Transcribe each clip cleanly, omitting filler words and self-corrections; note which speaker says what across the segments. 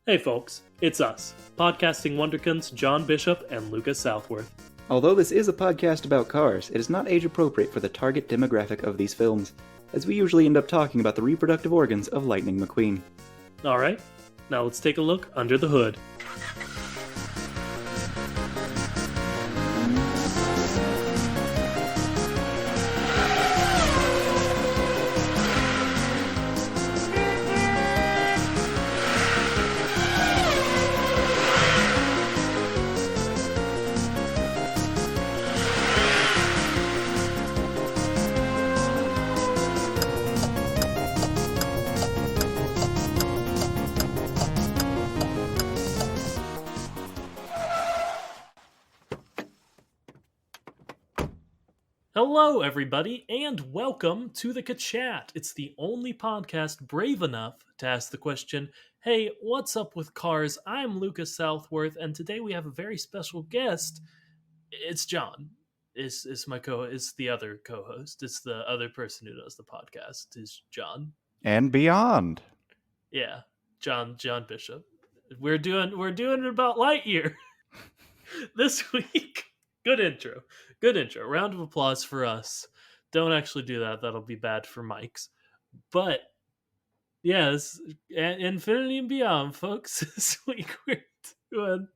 Speaker 1: Hey folks, it's us, podcasting wonderkins John Bishop and Lucas Southworth.
Speaker 2: Although this is a podcast about cars, it is not age appropriate for the target demographic of these films, as we usually end up talking about the reproductive organs of Lightning McQueen.
Speaker 1: Alright, now let's take a look under the hood. Hello, everybody, and welcome to the Chat. It's the only podcast brave enough to ask the question, hey, what's up with cars? I'm Lucas Southworth, and today we have a very special guest. It's John. It's the other co-host. It's the other person who does the podcast, is John.
Speaker 2: And beyond.
Speaker 1: Yeah, John Bishop. We're doing it about Lightyear this week. Good intro. Round of applause for us. Don't actually do that. That'll be bad for mics. But, yes, Infinity and Beyond, folks. This week we're doing,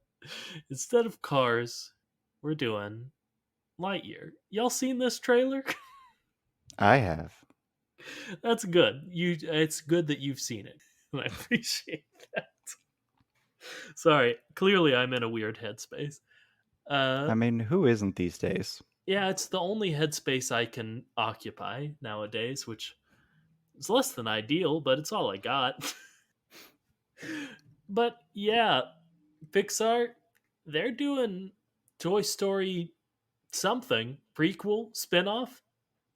Speaker 1: instead of cars, we're doing Lightyear. Y'all seen this trailer?
Speaker 2: I have.
Speaker 1: That's good. It's good that you've seen it. I appreciate that. Sorry, clearly I'm in a weird headspace.
Speaker 2: I mean, who isn't these days?
Speaker 1: Yeah, it's the only headspace I can occupy nowadays, which is less than ideal, but it's all I got. But yeah, Pixar, they're doing Toy Story something, prequel, spinoff.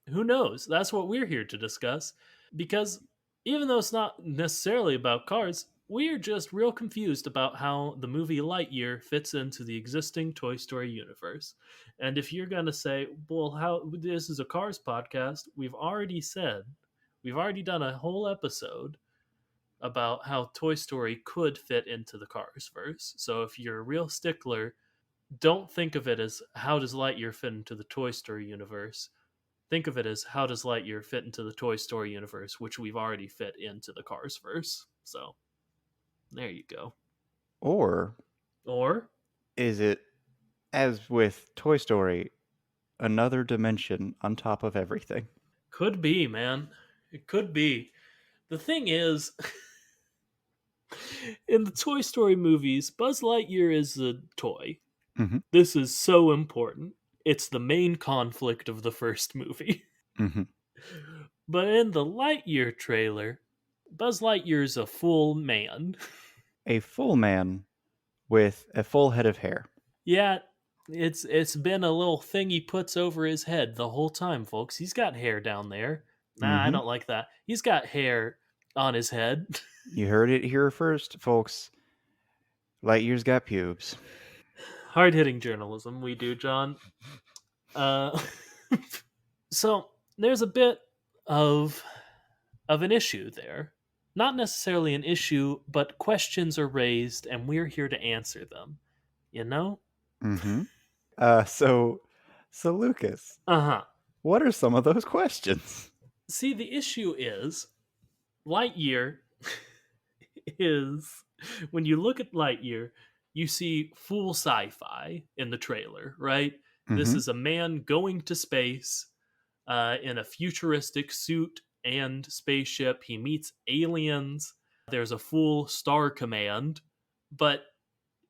Speaker 1: Who knows? That's what we're here to discuss. Because even though it's not necessarily about cars, we're just real confused about how the movie Lightyear fits into the existing Toy Story universe. And if you're going to say, well, how this is a Cars podcast, we've already done a whole episode about how Toy Story could fit into the Cars verse. So if you're a real stickler, don't think of it as how does Lightyear fit into the Toy Story universe. Think of it as how does Lightyear fit into the Toy Story universe, which we've already fit into the Cars verse. So there you go. Or
Speaker 2: is it, as with Toy Story, another dimension on top of everything?
Speaker 1: Could be, man. It could be. The thing is, in the Toy Story movies, Buzz Lightyear is a toy.
Speaker 2: Mm-hmm.
Speaker 1: This is so important. It's the main conflict of the first movie.
Speaker 2: Mm-hmm.
Speaker 1: But in the Lightyear trailer, Buzz Lightyear's a full man.
Speaker 2: A full man with a full head of hair.
Speaker 1: Yeah, it's been a little thing he puts over his head the whole time, folks. He's got hair down there. Nah, I don't like that. He's got hair on his head.
Speaker 2: You heard it here first, folks. Lightyear's got pubes.
Speaker 1: Hard-hitting journalism we do, John. So there's a bit of an issue there. Not necessarily an issue, but questions are raised, and we're here to answer them. You know?
Speaker 2: Mm-hmm. So Lucas.
Speaker 1: Uh-huh.
Speaker 2: What are some of those questions?
Speaker 1: See, the issue is, Lightyear is, when you look at Lightyear, you see full sci-fi in the trailer, right? Mm-hmm. This is a man going to space in a futuristic suit and spaceship. He meets aliens. There's a full star command. But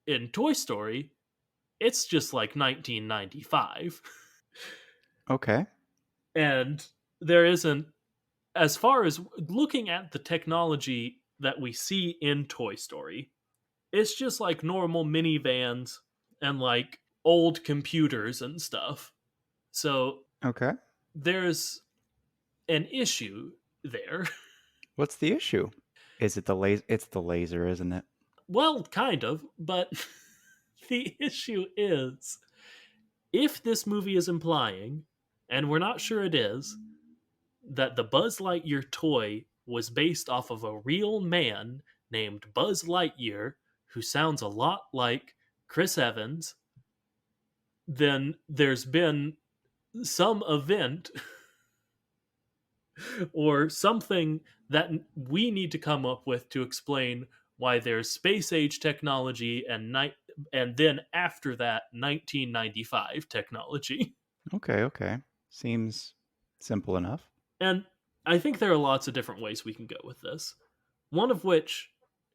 Speaker 1: in Toy Story, it's just like 1995.
Speaker 2: Okay.
Speaker 1: And there isn't, as far as looking at the technology that we see in Toy Story, it's just like normal minivans and like old computers and stuff. So
Speaker 2: okay,
Speaker 1: there's an issue there.
Speaker 2: What's the issue? Is it the laser? It's the laser, isn't it?
Speaker 1: Well, kind of, but the issue is, if this movie is implying, and we're not sure it is, that the Buzz Lightyear toy was based off of a real man named Buzz Lightyear, who sounds a lot like Chris Evans, then there's been some event or something that we need to come up with to explain why there's space age technology and then after that 1995 technology.
Speaker 2: Okay, okay. Seems simple enough.
Speaker 1: And I think there are lots of different ways we can go with this. One of which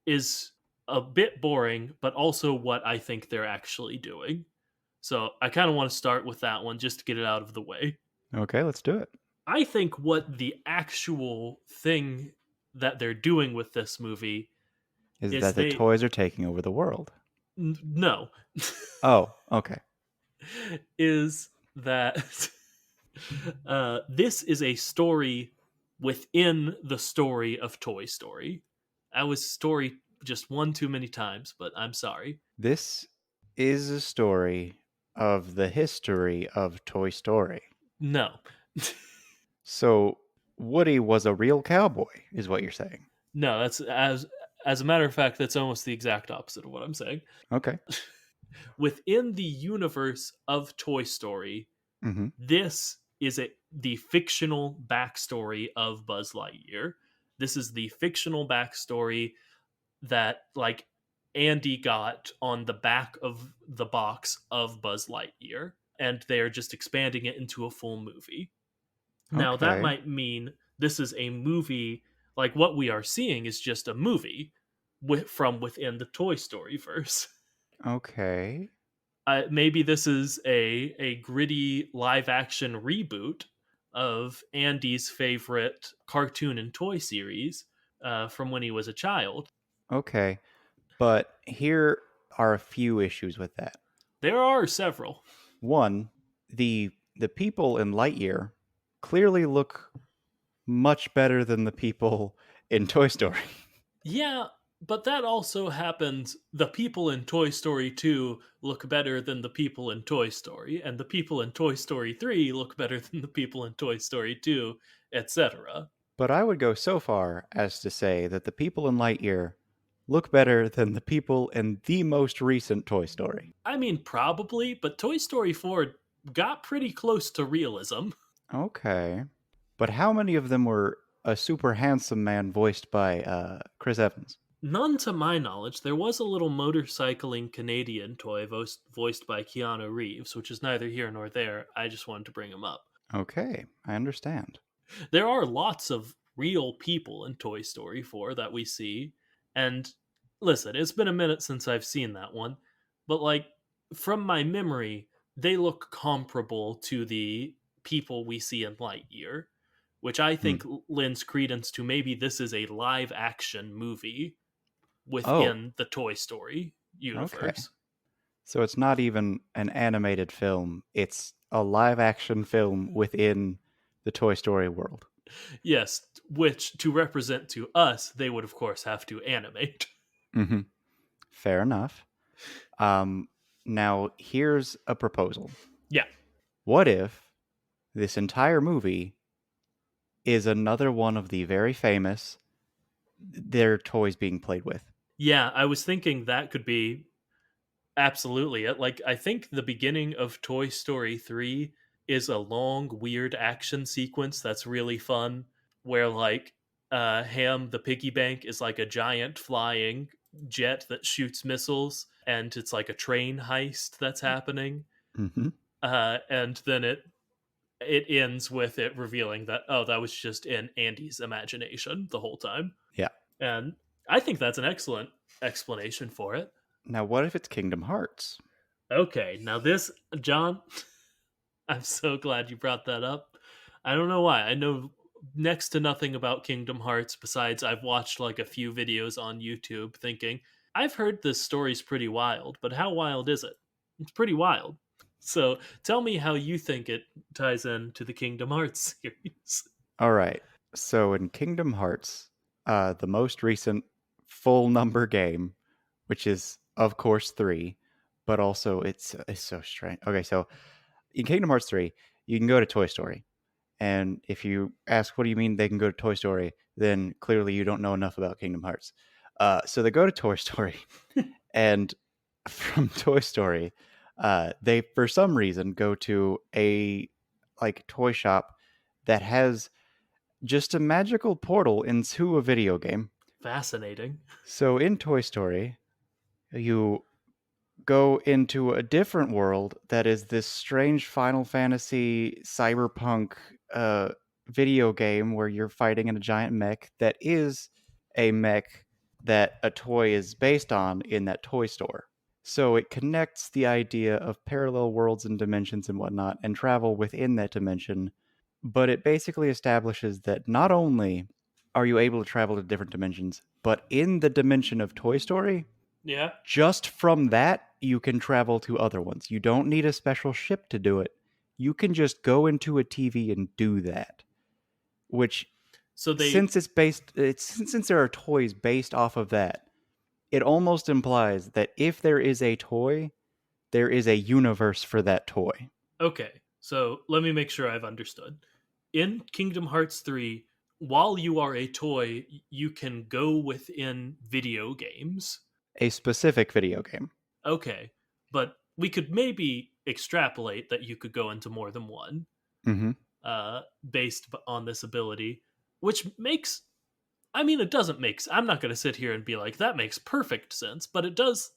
Speaker 1: is a bit boring, but also what I think they're actually doing. So I kind of want to start with that one just to get it out of the way.
Speaker 2: Okay, let's do it.
Speaker 1: I think what the actual thing that they're doing with this movie
Speaker 2: Is
Speaker 1: is
Speaker 2: that the toys are taking over the world?
Speaker 1: no,
Speaker 2: Oh, okay.
Speaker 1: is that this is a story within the story of Toy Story. I was story just one too many times, but I'm sorry.
Speaker 2: This is a story of the history of Toy Story.
Speaker 1: No.
Speaker 2: So Woody was a real cowboy, is what you're saying.
Speaker 1: No, that's as a matter of fact, that's almost the exact opposite of what I'm saying.
Speaker 2: Okay.
Speaker 1: Within the universe of Toy Story,
Speaker 2: Mm-hmm.
Speaker 1: this is the fictional backstory of Buzz Lightyear. This is the fictional backstory that like Andy got on the back of the box of Buzz Lightyear, and they're just expanding it into a full movie. Now that
Speaker 2: Okay.
Speaker 1: might mean this is a movie, like what we are seeing is just a movie from within the Toy Story verse.
Speaker 2: Okay.
Speaker 1: Maybe this is a gritty live action reboot of Andy's favorite cartoon and toy series from when he was a child.
Speaker 2: Okay. But here are a few issues with that.
Speaker 1: There are several.
Speaker 2: One, the people in Lightyear clearly look much better than the people in Toy Story.
Speaker 1: Yeah, but that also happens. The people in Toy Story 2 look better than the people in Toy Story, and the people in Toy Story 3 look better than the people in Toy Story 2, etc.
Speaker 2: But I would go so far as to say that the people in Lightyear look better than the people in the most recent Toy Story.
Speaker 1: I mean, probably, but Toy Story 4 got pretty close to realism.
Speaker 2: Okay. But how many of them were a super handsome man voiced by Chris Evans?
Speaker 1: None to my knowledge. There was a little motorcycling Canadian toy voiced by Keanu Reeves, which is neither here nor there. I just wanted to bring him up.
Speaker 2: Okay, I understand.
Speaker 1: There are lots of real people in Toy Story 4 that we see. And listen, it's been a minute since I've seen that one, but like from my memory, they look comparable to the people we see in Lightyear, which I
Speaker 2: Hmm.
Speaker 1: think lends credence to maybe this is a live action movie
Speaker 2: Oh,
Speaker 1: within the Toy Story
Speaker 2: okay.
Speaker 1: universe.
Speaker 2: So it's not even an animated film, it's a live action film within the Toy Story world.
Speaker 1: Yes, which to represent to us, they would of course have to animate.
Speaker 2: Mm-hmm. Fair enough. Now, here's a proposal.
Speaker 1: Yeah.
Speaker 2: What if this entire movie is another one of the very famous their toys being played with?
Speaker 1: Yeah, I was thinking that could be absolutely it. Like, I think the beginning of Toy Story 3 is a long, weird action sequence that's really fun, where, like, Ham the piggy bank is like a giant flying jet that shoots missiles, and it's like a train heist that's happening.
Speaker 2: Mm-hmm.
Speaker 1: And then it ends with it revealing that, oh, that was just in Andy's imagination the whole time.
Speaker 2: Yeah.
Speaker 1: And I think that's an excellent explanation for it.
Speaker 2: Now, what if it's Kingdom Hearts?
Speaker 1: Okay, now this, John, I'm so glad you brought that up. I don't know why. I know next to nothing about Kingdom Hearts besides I've watched like a few videos on YouTube thinking, I've heard this story's pretty wild, but how wild is it? It's pretty wild. So tell me how you think it ties in to the Kingdom Hearts series.
Speaker 2: All right. So in Kingdom Hearts, the most recent full number game, which is of course 3, but also it's so strange. Okay, so in Kingdom Hearts 3, you can go to Toy Story. And if you ask what do you mean they can go to Toy Story, then clearly you don't know enough about Kingdom Hearts. So they go to Toy Story, and from Toy Story, they for some reason go to a like toy shop that has just a magical portal into a video game.
Speaker 1: Fascinating.
Speaker 2: So in Toy Story, you go into a different world that is this strange Final Fantasy cyberpunk uh, video game where you're fighting in a giant mech that is a mech that a toy is based on in that toy store. So it connects the idea of parallel worlds and dimensions and whatnot and travel within that dimension. But it basically establishes that not only are you able to travel to different dimensions, but in the dimension of Toy Story,
Speaker 1: Yeah.
Speaker 2: just from that, you can travel to other ones. You don't need a special ship to do it. You can just go into a TV and do that. Which,
Speaker 1: So they
Speaker 2: since since there are toys based off of that, it almost implies that if there is a toy, there is a universe for that toy.
Speaker 1: Okay. So let me make sure I've understood. In Kingdom Hearts 3, while you are a toy, you can go within video games.
Speaker 2: A specific video game.
Speaker 1: Okay. But we could maybe extrapolate that you could go into more than one
Speaker 2: Mm-hmm.
Speaker 1: based on this ability, which makes, I mean, it doesn't make, I'm not going to sit here and be like, that makes perfect sense, but it does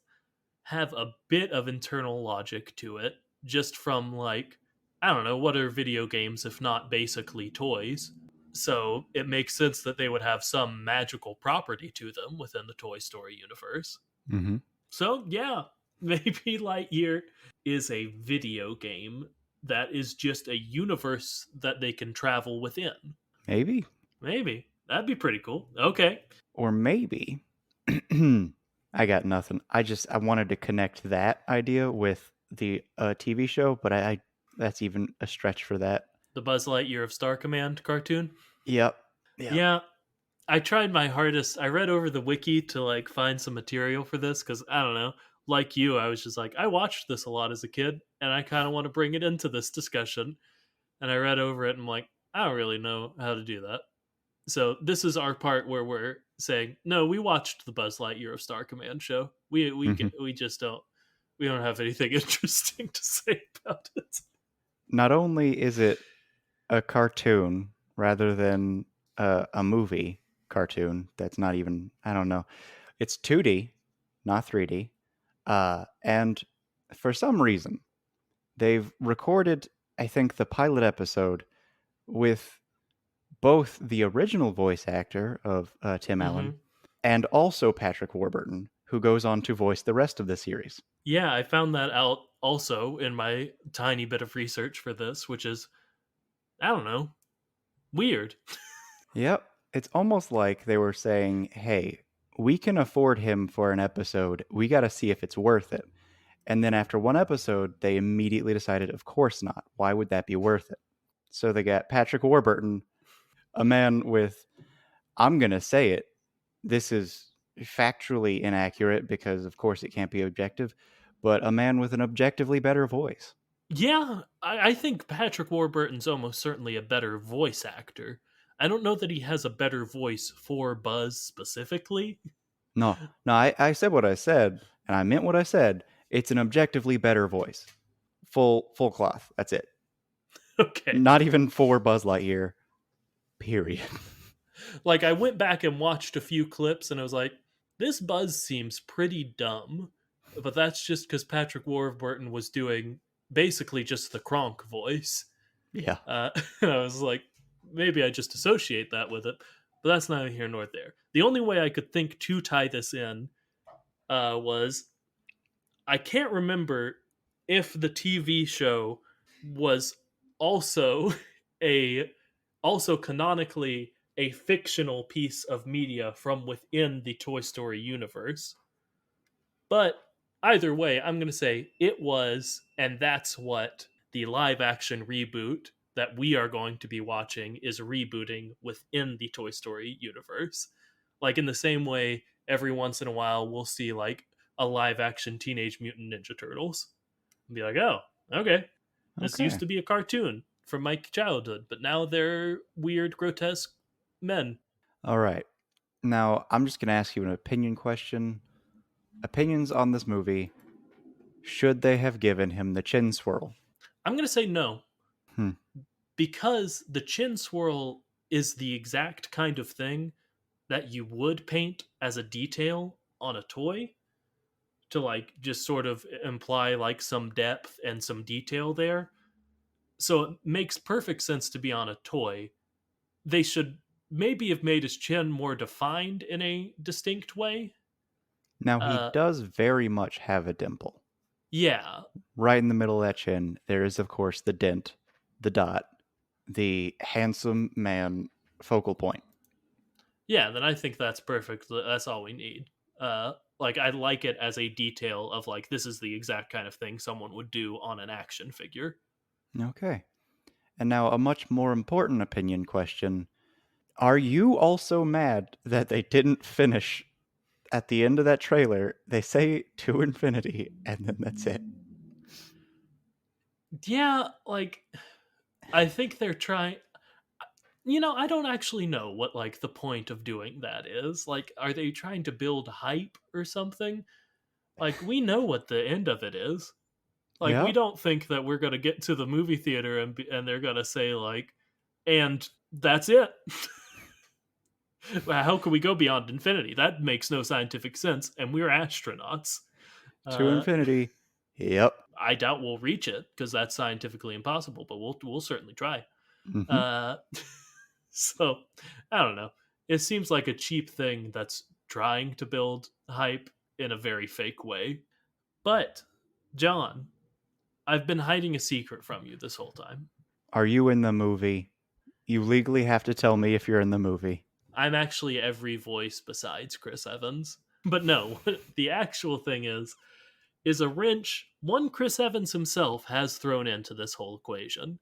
Speaker 1: have a bit of internal logic to it, just from like, I don't know, what are video games if not basically toys? So it makes sense that they would have some magical property to them within the Toy Story universe.
Speaker 2: Mm-hmm.
Speaker 1: So yeah, maybe Lightyear is a video game that is just a universe that they can travel within.
Speaker 2: Maybe.
Speaker 1: Maybe. That'd be pretty cool. Okay.
Speaker 2: Or maybe I got nothing. I wanted to connect that idea with the TV show, but I that's even a stretch for that.
Speaker 1: The Buzz Lightyear of Star Command cartoon.
Speaker 2: Yep. Yep.
Speaker 1: Yeah, I tried my hardest. I read over the wiki to like find some material for this because I don't know. Like you, I was just like, I watched this a lot as a kid, and I kind of want to bring it into this discussion. And I read over it, and I'm like, I don't really know how to do that. So this is our part where we're saying, no, we watched the Buzz Lightyear of Star Command show.
Speaker 2: Mhm.
Speaker 1: We just don't have anything interesting to say about it.
Speaker 2: Not only is it a cartoon rather than a movie cartoon that's not even, I don't know, it's 2D, not 3D. And for some reason, they've recorded, I think, the pilot episode with both the original voice actor of Tim Allen
Speaker 1: Mm-hmm.
Speaker 2: and also Patrick Warburton, who goes on to voice the rest of the series.
Speaker 1: Yeah, I found that out also in my tiny bit of research for this, which is, I don't know, weird.
Speaker 2: Yep. It's almost like they were saying, hey, we can afford him for an episode. We got to see if it's worth it. And then after one episode, they immediately decided, of course not. Why would that be worth it? So they got Patrick Warburton, a man with, I'm going to say it, this is factually inaccurate because, of course, it can't be objective, but a man with an objectively better voice.
Speaker 1: Yeah, I think Patrick Warburton's almost certainly a better voice actor. I don't know that he has a better voice for Buzz specifically.
Speaker 2: No, no, I said what I said, and I meant what I said. It's an objectively better voice. Full cloth. That's it.
Speaker 1: Okay.
Speaker 2: Not even for Buzz Lightyear. Period.
Speaker 1: Like, I went back and watched a few clips and I was like, this Buzz seems pretty dumb. But that's just because Patrick Warburton was doing basically just the Kronk voice.
Speaker 2: Yeah.
Speaker 1: And I was like, maybe I just associate that with it. But that's neither here nor there. The only way I could think to tie this in was I can't remember if the TV show was also a also canonically a fictional piece of media from within the Toy Story universe. But either way, I'm going to say it was, and that's what the live action reboot that we are going to be watching is rebooting within the Toy Story universe. Like, in the same way, every once in a while, we'll see like a live action Teenage Mutant Ninja Turtles and be like, oh, okay, this used
Speaker 2: Okay.
Speaker 1: to be a cartoon from my childhood, but now they're weird, grotesque men.
Speaker 2: All right. Now, I'm just going to ask you an opinion question. Opinions on this movie. Should they have given him the chin swirl?
Speaker 1: I'm going to say no,
Speaker 2: Hmm.
Speaker 1: because the chin swirl is the exact kind of thing that you would paint as a detail on a toy to like just sort of imply like some depth and some detail there. So it makes perfect sense to be on a toy. They should maybe have made his chin more defined in a distinct way.
Speaker 2: Now, he
Speaker 1: Uh
Speaker 2: does very much have a dimple.
Speaker 1: yeah.
Speaker 2: Right in the middle of that chin, there is, of course, the dent, the dot, the handsome man focal point.
Speaker 1: Yeah, then I think that's perfect. That's all we need. Like I like it as a detail of like this is the exact kind of thing someone would do on an action figure.
Speaker 2: Okay. And now, a much more important opinion question. Are you also mad that they didn't finish at the end of that trailer? They say to infinity, and then that's it.
Speaker 1: Yeah, like I think they're trying. I don't actually know what like the point of doing that is. Like, are they trying to build hype or something? Like, we know what the end of it is. Like, we
Speaker 2: Yep.
Speaker 1: don't think that we're gonna get to the movie theater and they're gonna say like, and that's it. How can we go beyond infinity? That makes no scientific sense, and we're astronauts.
Speaker 2: To
Speaker 1: Uh,
Speaker 2: infinity. Yep.
Speaker 1: I doubt we'll reach it because that's scientifically impossible, but we'll certainly try.
Speaker 2: Hmm.
Speaker 1: Uh, so I don't know. It seems like a cheap thing that's trying to build hype in a very fake way. But John, I've been hiding a secret from you this whole time.
Speaker 2: Are you in the movie? You legally have to tell me if you're in the movie.
Speaker 1: I'm actually every voice besides Chris Evans. But no, the actual thing is a wrench one Chris Evans himself has thrown into this whole equation.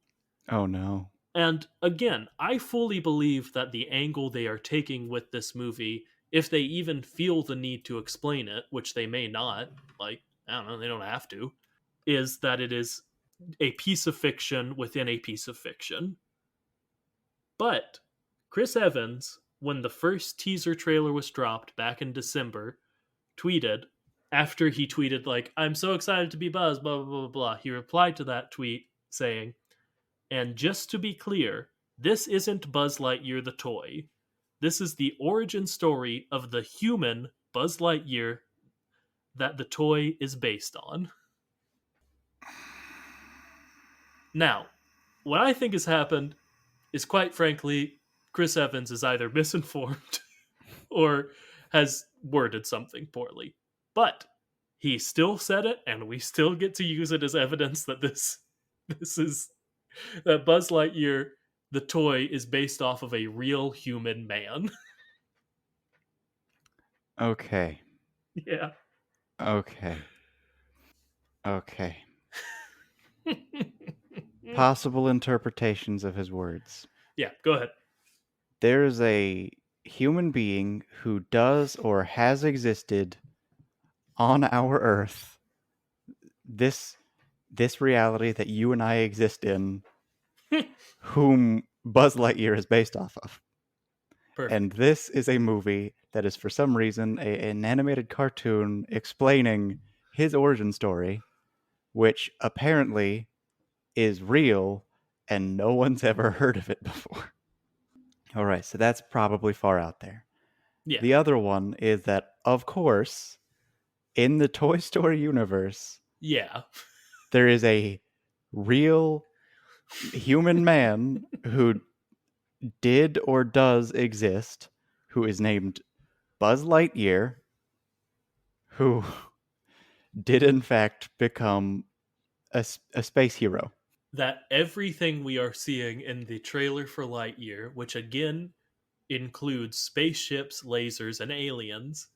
Speaker 2: Oh no.
Speaker 1: And again, I fully believe that the angle they are taking with this movie, if they even feel the need to explain it, which they may not, like, I don't know, they don't have to, is that it is a piece of fiction within a piece of fiction. But Chris Evans, when the first teaser trailer was dropped back in December, tweeted, after he tweeted, like, I'm so excited to be Buzz, blah, blah, blah, blah, he replied to that tweet saying, and just to be clear, this isn't Buzz Lightyear the toy. This is the origin story of the human Buzz Lightyear that the toy is based on. Now, what I think has happened is quite frankly, Chris Evans is either misinformed or has worded something poorly. But he still said it, and we still get to use it as evidence that this is that Buzz Lightyear, the toy, is based off of a real human man.
Speaker 2: Okay.
Speaker 1: Yeah.
Speaker 2: Okay. Okay. Possible interpretations of his words.
Speaker 1: Yeah, go ahead.
Speaker 2: There is a human being who does or has existed on our Earth. This reality that you and I exist in, whom Buzz Lightyear is based off of. And
Speaker 1: Perfect.
Speaker 2: this is a movie that is, for some reason, an animated cartoon explaining his origin story, which apparently is real and no one's ever heard of it before. All right, so that's probably far out there.
Speaker 1: Yeah.
Speaker 2: The other one is that, of course, in the Toy Story universe,
Speaker 1: Yeah.
Speaker 2: there is a real human man who did or does exist, who is named Buzz Lightyear, who did in fact become a space hero.
Speaker 1: That everything we are seeing in the trailer for Lightyear, which again includes spaceships, lasers, and aliens,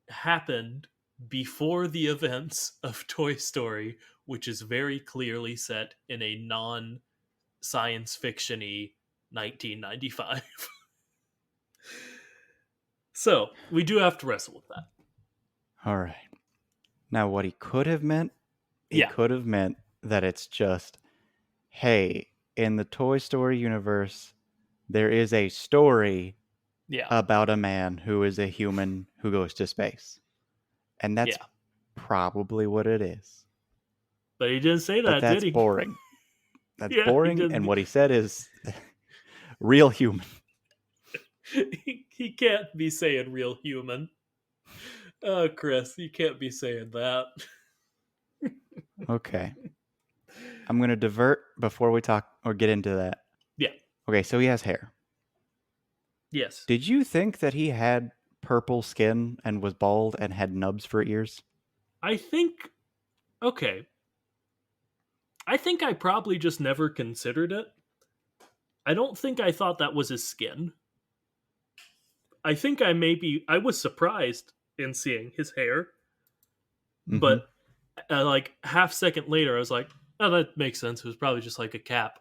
Speaker 1: happened before the events of Toy Story, which is very clearly set in a non science fiction y 1995. So we do have to wrestle with that.
Speaker 2: All right. Now, what he could have meant, he
Speaker 1: Yeah.
Speaker 2: could have meant that it's just, hey, in the Toy Story universe, there is a story
Speaker 1: Yeah.
Speaker 2: about a man who is a human who goes to space. And that's
Speaker 1: Yeah.
Speaker 2: probably what it is.
Speaker 1: But he didn't say
Speaker 2: But
Speaker 1: that, did
Speaker 2: that's
Speaker 1: he?
Speaker 2: boring. That's
Speaker 1: Yeah, he
Speaker 2: boring. And
Speaker 1: didn't.
Speaker 2: what he said is real human.
Speaker 1: He can't be saying real human. Oh, Chris, you can't be saying that.
Speaker 2: Okay. I'm going to divert before we talk or get into that.
Speaker 1: Yeah.
Speaker 2: Okay, so he has hair.
Speaker 1: Yes.
Speaker 2: Did you think that he had purple skin and was bald and had nubs for ears?
Speaker 1: I think. Okay. I think I probably just never considered it. I don't think I thought that was his skin. I think I was surprised in seeing his hair,
Speaker 2: Mm-hmm.
Speaker 1: but like half second later, I was like, "Oh, that makes sense. It was probably just like a cap."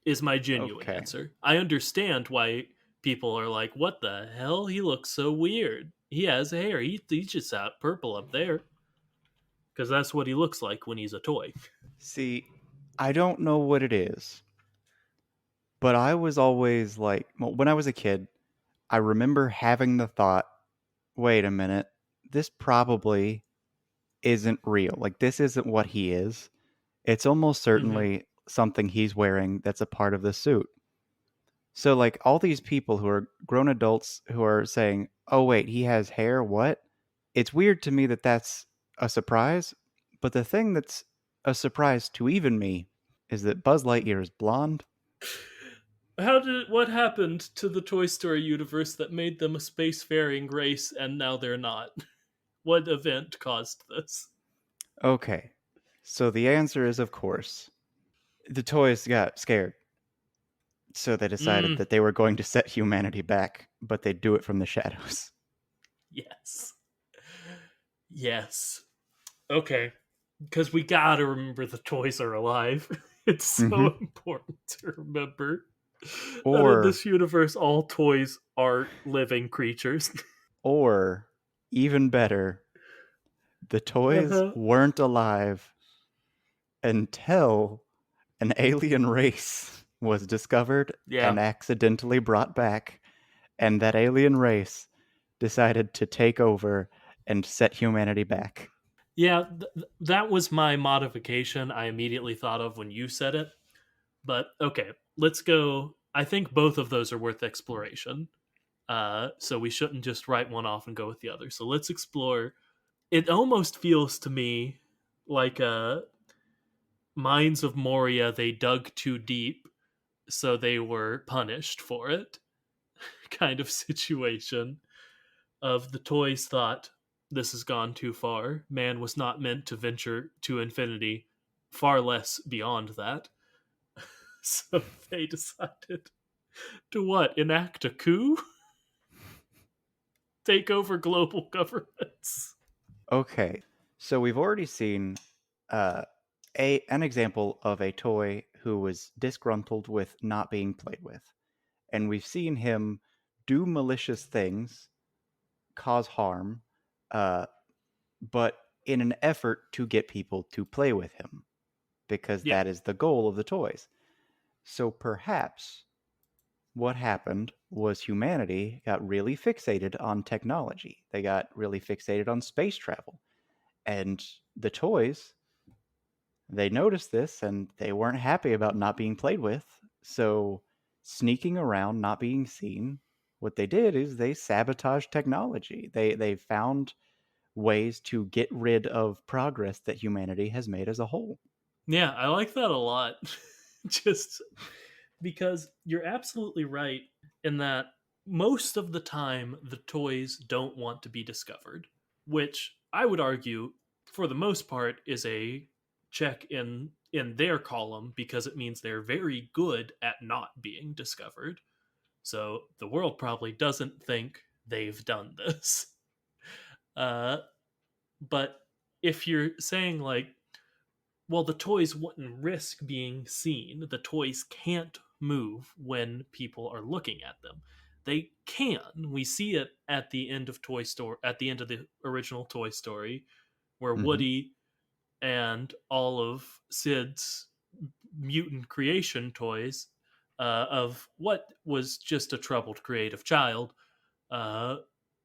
Speaker 1: Is my genuine
Speaker 2: Okay.
Speaker 1: answer. I understand why people are like, "What the hell? He looks so weird. He has hair. He's just out purple up there." Because that's what he looks like when he's a toy.
Speaker 2: See, I don't know what it is, but I was always like, well, when I was a kid, I remember having the thought, wait a minute, this probably isn't real. Like, this isn't what he is. It's almost
Speaker 1: Mm-hmm.
Speaker 2: certainly something he's wearing that's a part of the suit. So, like, all these people who are grown adults who are saying, oh, wait, he has hair? What? It's weird to me that that's a surprise. But the thing that's a surprise to even me is that Buzz Lightyear is blonde.
Speaker 1: What happened to the Toy Story universe that made them a spacefaring race and now they're not? What event caused this?
Speaker 2: Okay. So the answer is, of course, the toys got scared. So they decided
Speaker 1: Mm,
Speaker 2: that they were going to set humanity back, but they'd do it from the shadows.
Speaker 1: yes. Yes. Okay. Because we gotta remember the toys are alive. It's
Speaker 2: Mm-hmm.
Speaker 1: so important to remember that in
Speaker 2: Or,
Speaker 1: this universe, all toys are living creatures.
Speaker 2: or, even better, the toys
Speaker 1: Uh-huh.
Speaker 2: weren't alive until an alien race was discovered
Speaker 1: Yeah.
Speaker 2: and accidentally brought back, and that alien race decided to take over and set humanity back.
Speaker 1: Yeah, that was my modification I immediately thought of when you said it. But okay, let's go. I think both of those are worth exploration. So we shouldn't just write one off and go with the other. So let's explore. It almost feels to me like Mines of Moria, they dug too deep, so they were punished for it kind of situation. Of the toys thought this has gone too far. Man was not meant to venture to infinity, far less beyond that. So they decided to what? Enact a coup? Take over global governments?
Speaker 2: Okay, so we've already seen uh, an example of a toy who was disgruntled with not being played with, and we've seen him do malicious things, cause harm, uh, but in an effort to get people to play with him, because
Speaker 1: Yeah.
Speaker 2: that is the goal of the toys. So perhaps what happened was humanity got really fixated on technology. They got really fixated on space travel. And the toys, they noticed this and they weren't happy about not being played with. So, sneaking around, not being seen, what they did is they sabotaged technology. They found ways to get rid of progress that humanity has made as a whole.
Speaker 1: Yeah, I like that a lot. Just because you're absolutely right in that most of the time the toys don't want to be discovered, which I would argue for the most part is a check in their column because it means they're very good at not being discovered. So the world probably doesn't think they've done this. Uh, but if you're saying like, well, the toys wouldn't risk being seen. The toys can't move when people are looking at them. They can. We see it at the end of Toy Story, at the end of the original Toy Story, where
Speaker 2: Mm-hmm.
Speaker 1: Woody and all of Sid's mutant creation toys of what was just a troubled creative child uh,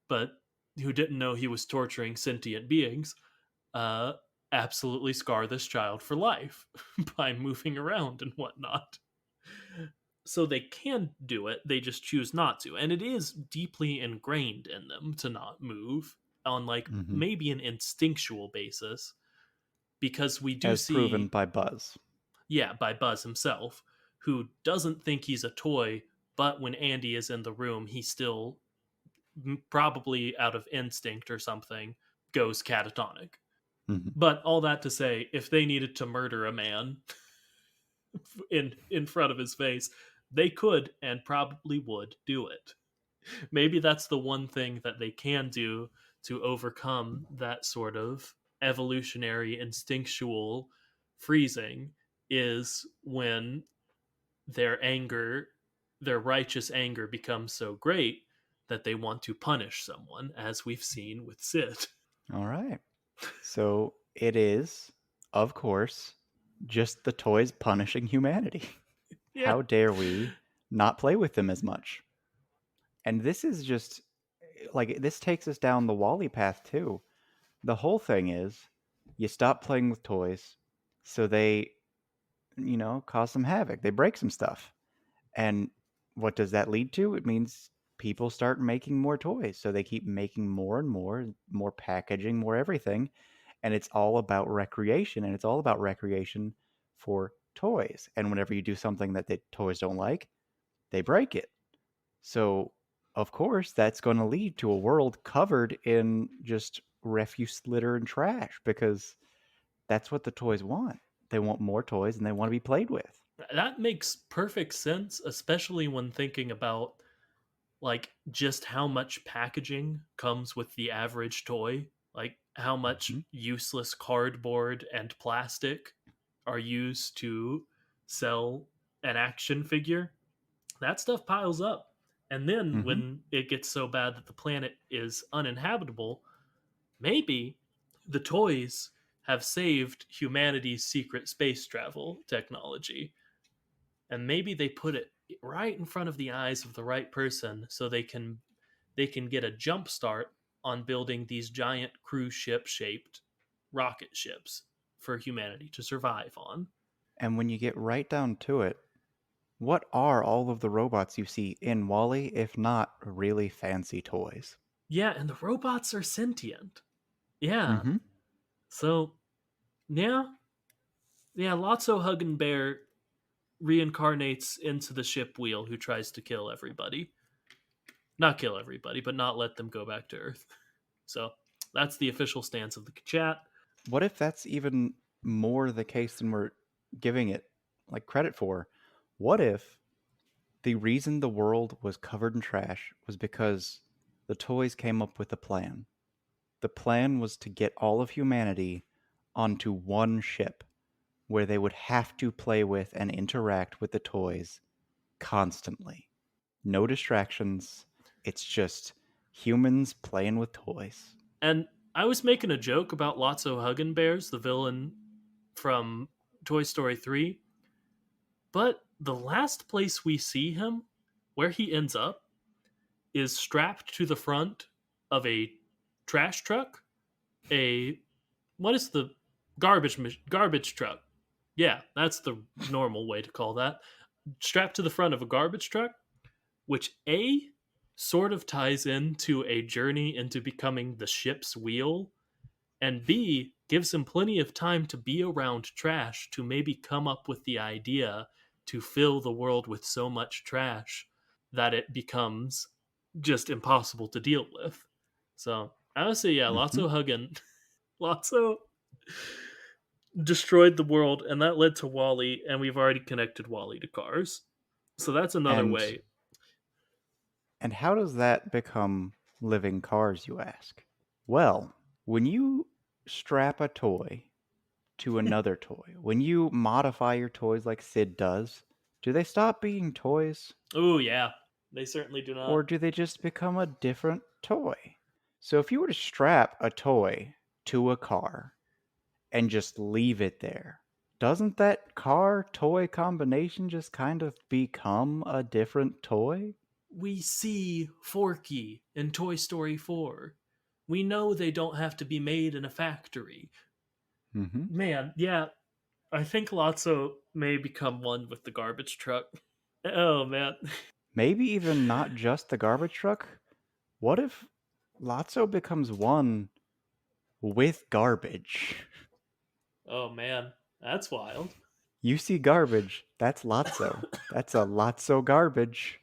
Speaker 1: but who didn't know he was torturing sentient beings, uh, absolutely scar this child for life by moving around and whatnot. So they can do it, they just choose not to. And it is deeply ingrained in them to not move on, like,
Speaker 2: Mm-hmm.
Speaker 1: maybe an instinctual basis, because we do
Speaker 2: As proven
Speaker 1: see,
Speaker 2: by Buzz.
Speaker 1: yeah, by Buzz himself, who doesn't think he's a toy, but when Andy is in the room, he still, probably out of instinct or something, goes catatonic.
Speaker 2: Mm-hmm.
Speaker 1: But all that to say, if they needed to murder a man in front of his face, they could and probably would do it. Maybe that's the one thing that they can do to overcome that sort of evolutionary instinctual freezing, is when their anger, their righteous anger, becomes so great that they want to punish someone, as we've seen with Sid.
Speaker 2: All right. So it is, of course, just the toys punishing humanity.
Speaker 1: Yeah.
Speaker 2: How dare we not play with them as much? And this is just like this takes us down the Wally path too. The whole thing is you stop playing with toys, so they, cause some havoc. They break some stuff. And what does that lead to? It means people start making more toys. So they keep making more and more packaging, more everything. And it's all about recreation. And it's all about recreation for toys. And whenever you do something that the toys don't like, they break it. So, of course, that's going to lead to a world covered in just refuse, litter, and trash because that's what the toys want. They want more toys and they want to be played with.
Speaker 1: That makes perfect sense, especially when thinking about, like, just how much packaging comes with the average toy, like how much
Speaker 2: Hmm.
Speaker 1: useless cardboard and plastic are used to sell an action figure. That stuff piles up. And then
Speaker 2: Hmm.
Speaker 1: when it gets so bad that the planet is uninhabitable, maybe the toys have saved humanity's secret space travel technology, and maybe they put it right in front of the eyes of the right person so they can get a jump start on building these giant cruise ship shaped rocket ships for humanity to survive on.
Speaker 2: And when you get right down to it, what are all of the robots you see in Wally if not really fancy toys?
Speaker 1: Yeah, and the robots are sentient. Yeah.
Speaker 2: Hmm.
Speaker 1: So, yeah. Yeah, Lotso Huggin Bear reincarnates into the ship wheel who tries to kill everybody. Not kill everybody, but not let them go back to Earth. So, that's the official stance of the chat.
Speaker 2: What if that's even more the case than we're giving it like credit for? What if the reason the world was covered in trash was because the toys came up with a plan? The plan was to get all of humanity onto one ship where they would have to play with and interact with the toys constantly. No distractions. It's just humans playing with toys.
Speaker 1: And I was making a joke about Lotso Huggin Bears, the villain from Toy Story 3, but the last place we see him, where he ends up, is strapped to the front of a trash truck. A what is the garbage truck? Yeah, that's the normal way to call that. Strapped to the front of a garbage truck, which A, sort of ties into a journey into becoming the ship's wheel, and B, gives him plenty of time to be around trash to maybe come up with the idea to fill the world with so much trash that it becomes just impossible to deal with. So I would say, yeah,
Speaker 2: Hmm.
Speaker 1: Lotso Huggin, Lotso destroyed the world, and that led to Wally, and we've already connected Wally to cars. So that's another
Speaker 2: And
Speaker 1: way.
Speaker 2: how does that become living cars, you ask? Well, when you strap a toy to another toy, when you modify your toys like Sid does, do they stop being toys
Speaker 1: Oh yeah, they certainly do
Speaker 2: or
Speaker 1: not.
Speaker 2: do they just become a different toy? So if you were to strap a toy to a car and just leave it there, doesn't that car toy combination just kind of become a different toy?
Speaker 1: we see Forky in Toy Story 4. We know they don't have to be made in a factory.
Speaker 2: Mm-hmm.
Speaker 1: Man, yeah, I think Lotso may become one with the garbage truck. Oh, man.
Speaker 2: Maybe even not just the garbage truck. What if Lotso becomes one with garbage?
Speaker 1: Oh, man. That's wild.
Speaker 2: You see garbage, that's Lotso. That's a Lotso garbage.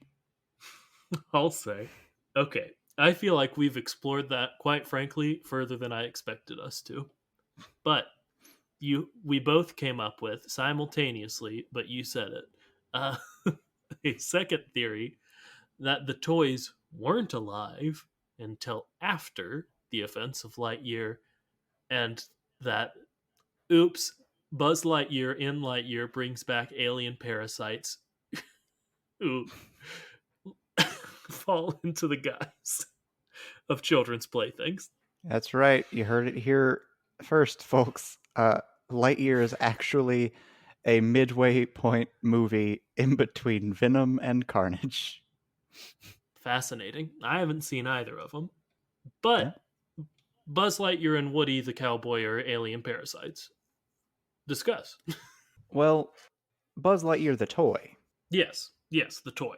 Speaker 1: I'll say. Okay. I feel like we've explored that, quite frankly, further than I expected us to. But we both came up with simultaneously, but you said it. Uh, a second theory that the toys weren't alive until after the events of Lightyear, and that, oops, Buzz Lightyear in Lightyear brings back alien parasites who fall into the guise of children's playthings.
Speaker 2: That's right. You heard it here first, folks. Lightyear is actually a midway point movie in between Venom and Carnage.
Speaker 1: Fascinating. I haven't seen either of them.
Speaker 2: Yeah.
Speaker 1: But Buzz Lightyear and Woody the cowboy are alien parasites. Discuss.
Speaker 2: Well, Buzz Lightyear the toy.
Speaker 1: Yes, the toy.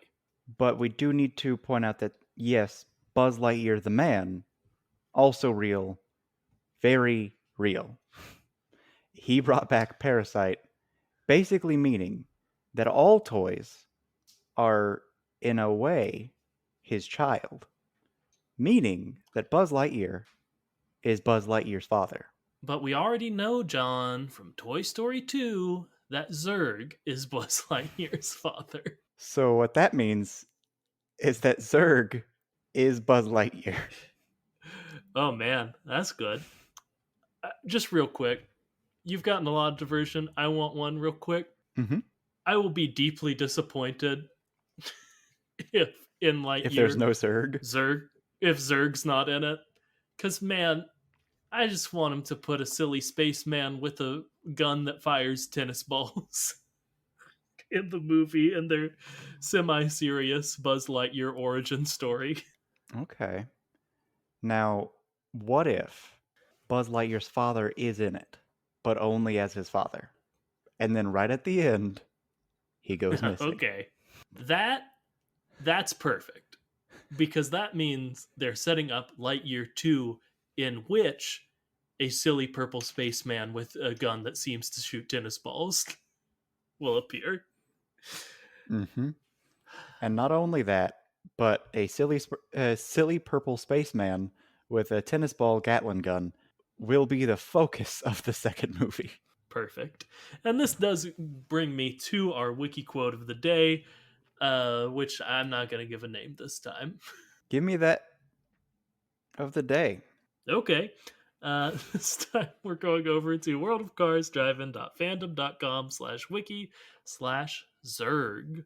Speaker 2: But we do need to point out that, yes, Buzz Lightyear the man, also real, very real. He brought back Parasite, basically meaning that all toys are, in a way, his child. Meaning that Buzz Lightyear is Buzz Lightyear's father.
Speaker 1: But we already know, John, from Toy Story 2, that Zerg is Buzz Lightyear's father.
Speaker 2: So what that means is that Zerg is Buzz Lightyear.
Speaker 1: Oh man, that's good. Just real quick, you've gotten a lot of diversion. I want one real quick.
Speaker 2: Mm-hmm.
Speaker 1: I will be deeply disappointed if in
Speaker 2: If there's
Speaker 1: Lightyear
Speaker 2: no Zerg.
Speaker 1: If Zerg's not in it. Cause man, I just want him to put a silly spaceman with a gun that fires tennis balls in the movie in their semi-serious Buzz Lightyear origin story.
Speaker 2: Okay. Now, what if Buzz Lightyear's father is in it, but only as his father? And then right at the end, he goes missing.
Speaker 1: Okay. That that's perfect. Because that means they're setting up Lightyear 2, in which a silly purple spaceman with a gun that seems to shoot tennis balls will appear.
Speaker 2: Mm-hmm. And not only that, but a silly purple spaceman with a tennis ball Gatling gun will be the focus of the second movie.
Speaker 1: Perfect. And this does bring me to our wiki quote of the day, which I'm not going to give a name this time.
Speaker 2: Give me that of the day.
Speaker 1: Okay. This time we're going over to worldofcarsdrivein.fandom.com/wiki/Zerg.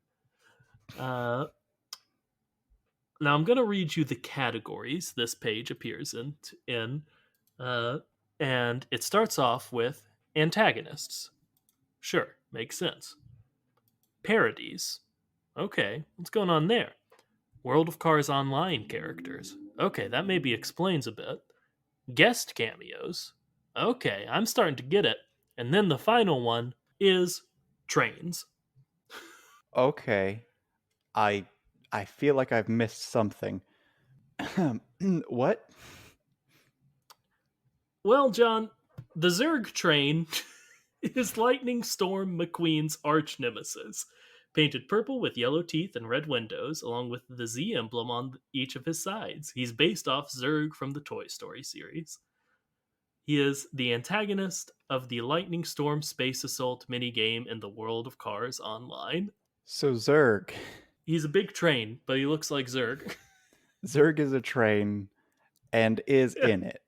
Speaker 1: Now I'm going to read you the categories this page appears in and it starts off with antagonists. Sure, makes sense. Parodies. Okay, what's going on there? World of Cars Online characters. Okay, that maybe explains a bit. Guest cameos. Okay, I'm starting to get it. And then the final one is trains.
Speaker 2: Okay. I feel like I've missed something. What?
Speaker 1: Well, John, the Zerg Train is Lightning Storm McQueen's arch nemesis. Painted purple with yellow teeth and red windows, along with the Z emblem on each of his sides. He's based off Zerg from the Toy Story series. He is the antagonist of the Lightning Storm Space Assault minigame in the World of Cars Online.
Speaker 2: So Zerg.
Speaker 1: He's a big train, but he looks like Zerg.
Speaker 2: Zerg is a train and is in it.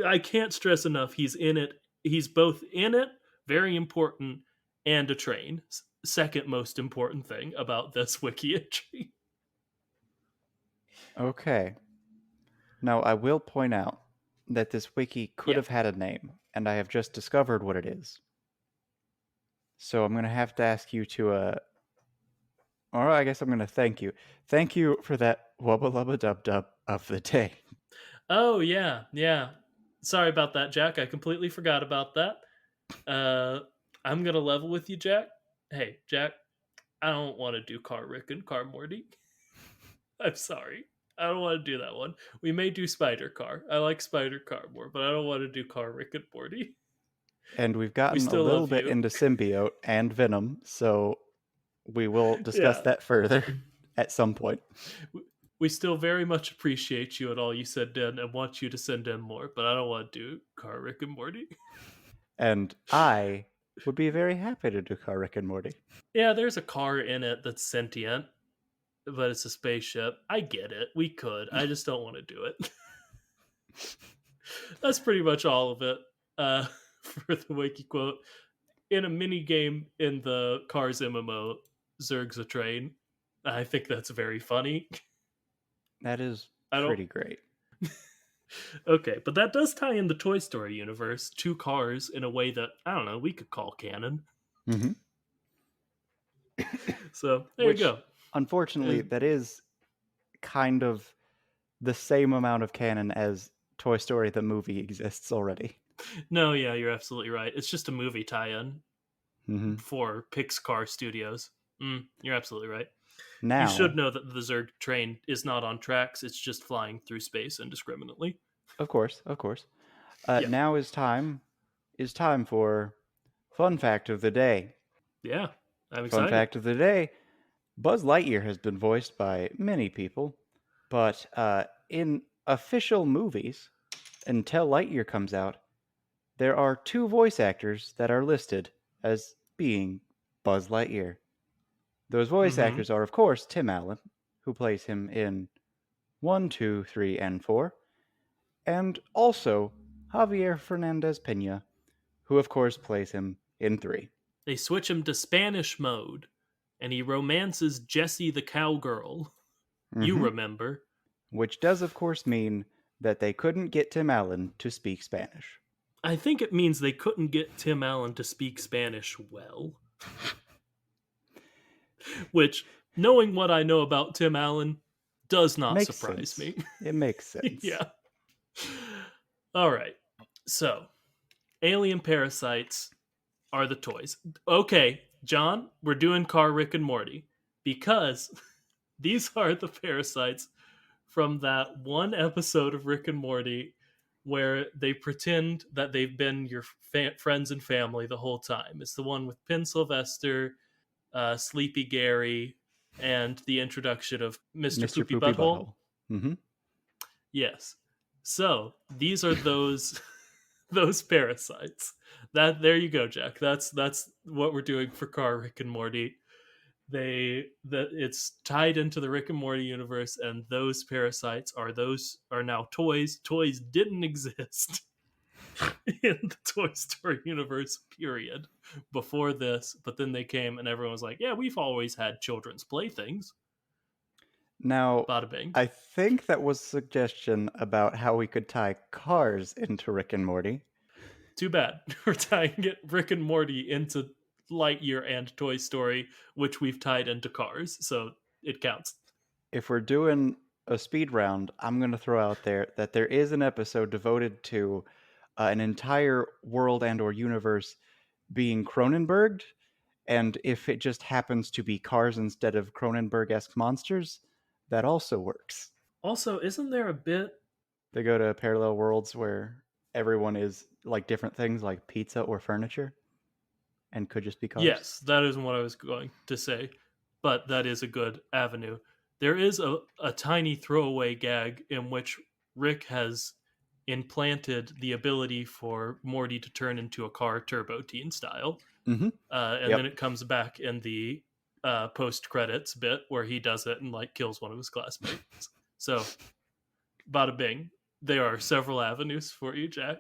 Speaker 1: I can't stress enough, he's in it. He's both in it, very important, and a train. Second most important thing about this wiki entry.
Speaker 2: Okay. Now, I will point out that this wiki could have had a name, and I have just discovered what it is. So I'm going to have to ask you to All right, I guess I'm going to thank you. Thank you for that wubba lubba dub dub of the day.
Speaker 1: Oh yeah, yeah. Sorry about that, Jack. I completely forgot about that. Uh, I'm gonna level with you, Jack. Hey, Jack. I don't want to do Car Rick and Car Morty. I'm sorry. I don't want to do that one. We may do Spider Car. I like Spider Car more, but I don't want to do Car Rick and Morty.
Speaker 2: And we've
Speaker 1: We
Speaker 2: gotten a
Speaker 1: still
Speaker 2: little
Speaker 1: love
Speaker 2: bit
Speaker 1: you.
Speaker 2: into Symbiote and Venom, so we will discuss
Speaker 1: Yeah.
Speaker 2: that further at some point.
Speaker 1: We still very much appreciate you and all you send in and want you to send in more, but I don't want to do Car Rick and Morty.
Speaker 2: And I would be very happy to do Car Rick and Morty.
Speaker 1: Yeah, there's a car in it that's sentient, but it's a spaceship. I get it. We could. I just don't want to do it. That's pretty much all of it for the Wiki Quote. In a mini game in the Cars MMO, Zerg's a Train. I think that's very funny.
Speaker 2: That is
Speaker 1: I don't.
Speaker 2: pretty great.
Speaker 1: Okay, but that does tie in the Toy Story universe to Cars in a way that, I don't know, we could call canon.
Speaker 2: Mm-hmm.
Speaker 1: So there
Speaker 2: Which,
Speaker 1: you go.
Speaker 2: unfortunately, that is kind of the same amount of canon as Toy Story the movie exists already.
Speaker 1: No, yeah, you're absolutely right. It's just a movie tie-in
Speaker 2: Mm-hmm.
Speaker 1: for Pixar Studios. You're absolutely right. You
Speaker 2: Now,
Speaker 1: should know that the Zerg train is not on tracks. It's just flying through space indiscriminately.
Speaker 2: of course.
Speaker 1: Yeah.
Speaker 2: Now is time for fun fact of the day.
Speaker 1: Yeah. I'm
Speaker 2: Fun
Speaker 1: excited.
Speaker 2: fact of the day: Buzz Lightyear has been voiced by many people, but in official movies, until Lightyear comes out, there are 2 voice actors that are listed as being Buzz Lightyear. Those voice
Speaker 1: Mm-hmm.
Speaker 2: actors are, of course, Tim Allen, who plays him in 1, 2, 3, and 4, and also Javier Fernandez Pena, who, of course, plays him in 3.
Speaker 1: They switch him to Spanish mode, and he romances Jessie the cowgirl. You
Speaker 2: Mm-hmm.
Speaker 1: remember.
Speaker 2: Which does, of course, mean that they couldn't get Tim Allen to speak Spanish.
Speaker 1: I think it means they couldn't get Tim Allen to speak Spanish well. Which, knowing what I know about Tim Allen, does not
Speaker 2: Makes
Speaker 1: surprise
Speaker 2: sense.
Speaker 1: me.
Speaker 2: It makes sense.
Speaker 1: Yeah. All right. So, alien parasites are the toys. Okay, John, we're doing Car Rick and Morty because these are the parasites from that one episode of Rick and Morty where they pretend that they've been your friends and family the whole time. It's the one with Penn Sylvester, Sleepy Gary, and the introduction of Mr.
Speaker 2: Mr.
Speaker 1: Poopy
Speaker 2: Poopy
Speaker 1: Butthole.
Speaker 2: Butthole. Mm-hmm.
Speaker 1: Yes. So these are those those parasites. That there you go, Jack. That's what we're doing for Car Rick and Morty. That it's tied into the Rick and Morty universe, and those parasites are now toys. Toys didn't exist in the Toy Story universe, period, before this, but then they came and everyone was like, yeah, we've always had children's playthings.
Speaker 2: Now,
Speaker 1: Bada bing.
Speaker 2: I think that was a suggestion about how we could tie cars into Rick and Morty.
Speaker 1: Too bad. We're tying it Rick and Morty into Lightyear and Toy Story, which we've tied into Cars, so it counts.
Speaker 2: If we're doing a speed round, I'm going to throw out there that there is an episode devoted to an entire world and or universe being Cronenberged, and if it just happens to be cars instead of Cronenberg-esque monsters, that also works.
Speaker 1: Also, isn't there a bit?
Speaker 2: They go to parallel worlds where everyone is like different things like pizza or furniture and could just be cars.
Speaker 1: Yes, that isn't what I was going to say, but that is a good avenue. There is a tiny throwaway gag in which Rick has implanted the ability for Morty to turn into a car Turbo Teen style.
Speaker 2: Mm-hmm.
Speaker 1: And then it comes back in the post credits bit where he does it and like kills one of his classmates. So, bada bing. There are several avenues for you, Jack.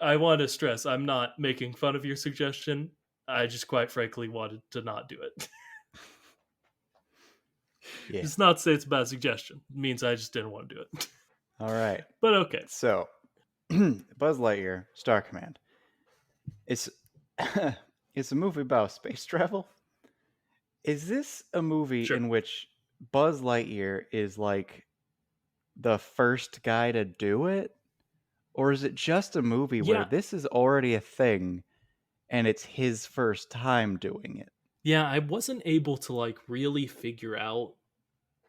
Speaker 1: I want to stress I'm not making fun of your suggestion. I just quite frankly wanted to not do it.
Speaker 2: Yeah.
Speaker 1: It's not to say it's a bad suggestion. It means I just didn't want to do it.
Speaker 2: All right.
Speaker 1: But okay.
Speaker 2: So, Buzz Lightyear, Star Command. It's it's a movie about space travel, Is this a movie
Speaker 1: Sure.
Speaker 2: in which Buzz Lightyear is like the first guy to do it? Or is it just a movie where
Speaker 1: Yeah.
Speaker 2: this is already a thing and it's his first time doing it?
Speaker 1: Yeah, I wasn't able to like really figure out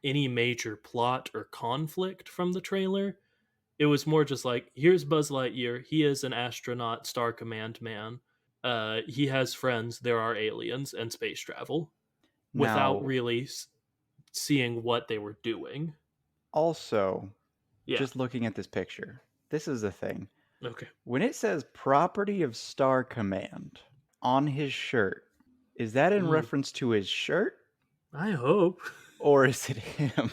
Speaker 1: any major plot or conflict from the trailer. It was more just like, here's Buzz Lightyear. He is an astronaut, Star Command man. He has friends. There are aliens and space travel, without
Speaker 2: Now,
Speaker 1: really seeing what they were doing.
Speaker 2: also,
Speaker 1: Yeah.
Speaker 2: just looking at this picture, this is the thing.
Speaker 1: Okay.
Speaker 2: When it says property of Star Command on his shirt, is that in
Speaker 1: Mm,
Speaker 2: reference to his shirt
Speaker 1: I hope.
Speaker 2: or is it him?